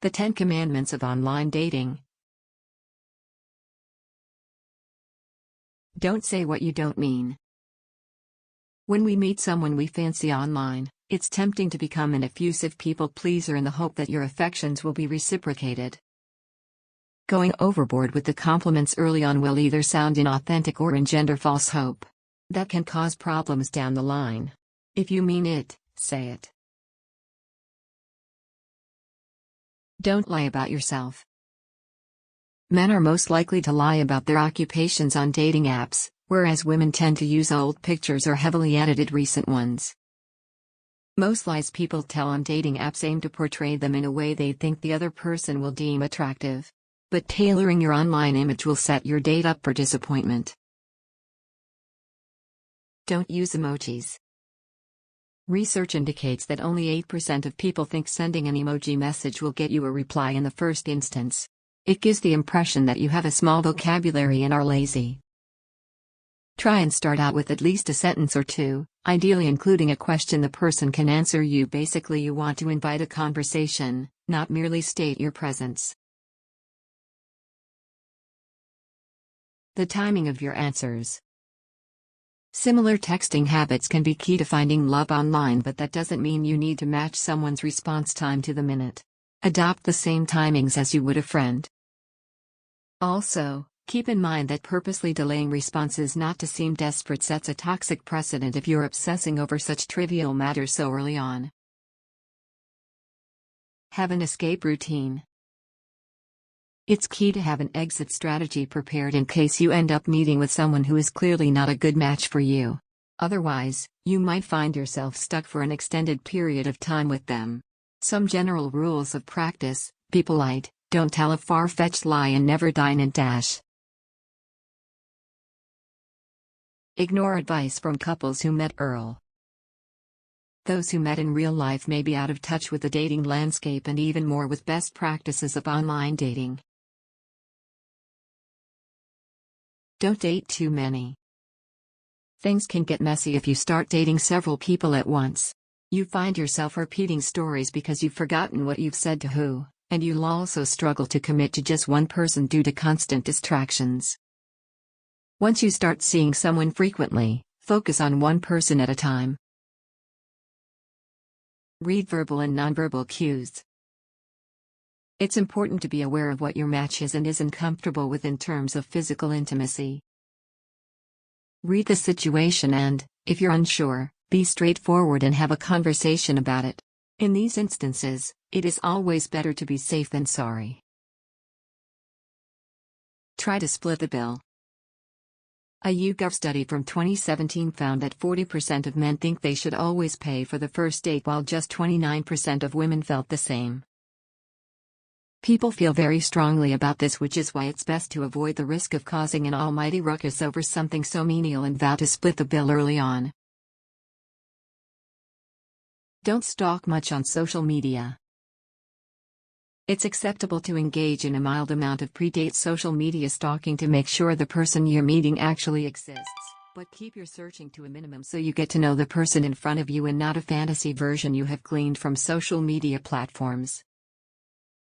The 10 Commandments of Online Dating. Don't say what you don't mean. When we meet someone we fancy online, it's tempting to become an effusive people pleaser in the hope that your affections will be reciprocated. Going overboard with the compliments early on will either sound inauthentic or engender false hope. That can cause problems down the line. If you mean it, say it. Don't lie about yourself. Men are most likely to lie about their occupations on dating apps, whereas women tend to use old pictures or heavily edited recent ones. Most lies people tell on dating apps aim to portray them in a way they think the other person will deem attractive. But tailoring your online image will set your date up for disappointment. Don't use emojis. Research indicates that only 8% of people think sending an emoji message will get you a reply in the first instance. It gives the impression that you have a small vocabulary and are lazy. Try and start out with at least a sentence or two, ideally including a question the person can answer you. Basically, you want to invite a conversation, not merely state your presence. The timing of your answers. Similar texting habits can be key to finding love online, but that doesn't mean you need to match someone's response time to the minute. Adopt the same timings as you would a friend. Also, keep in mind that purposely delaying responses not to seem desperate sets a toxic precedent if you're obsessing over such trivial matters so early on. Have an escape routine. It's key to have an exit strategy prepared in case you end up meeting with someone who is clearly not a good match for you. Otherwise, you might find yourself stuck for an extended period of time with them. Some general rules of practice: be polite, don't tell a far-fetched lie, and never dine and dash. Ignore advice from couples who met Earl. Those who met in real life may be out of touch with the dating landscape and even more with best practices of online dating. Don't date too many. Things can get messy if you start dating several people at once. You find yourself repeating stories because you've forgotten what you've said to who, and you'll also struggle to commit to just one person due to constant distractions. Once you start seeing someone frequently, focus on one person at a time. Read verbal and nonverbal cues. It's important to be aware of what your match is and isn't comfortable with in terms of physical intimacy. Read the situation and, if you're unsure, be straightforward and have a conversation about it. In these instances, it is always better to be safe than sorry. Try to split the bill. A YouGov study from 2017 found that 40% of men think they should always pay for the first date, while just 29% of women felt the same. People feel very strongly about this, which is why it's best to avoid the risk of causing an almighty ruckus over something so menial and vow to split the bill early on. Don't stalk much on social media. It's acceptable to engage in a mild amount of pre-date social media stalking to make sure the person you're meeting actually exists, but keep your searching to a minimum so you get to know the person in front of you and not a fantasy version you have gleaned from social media platforms.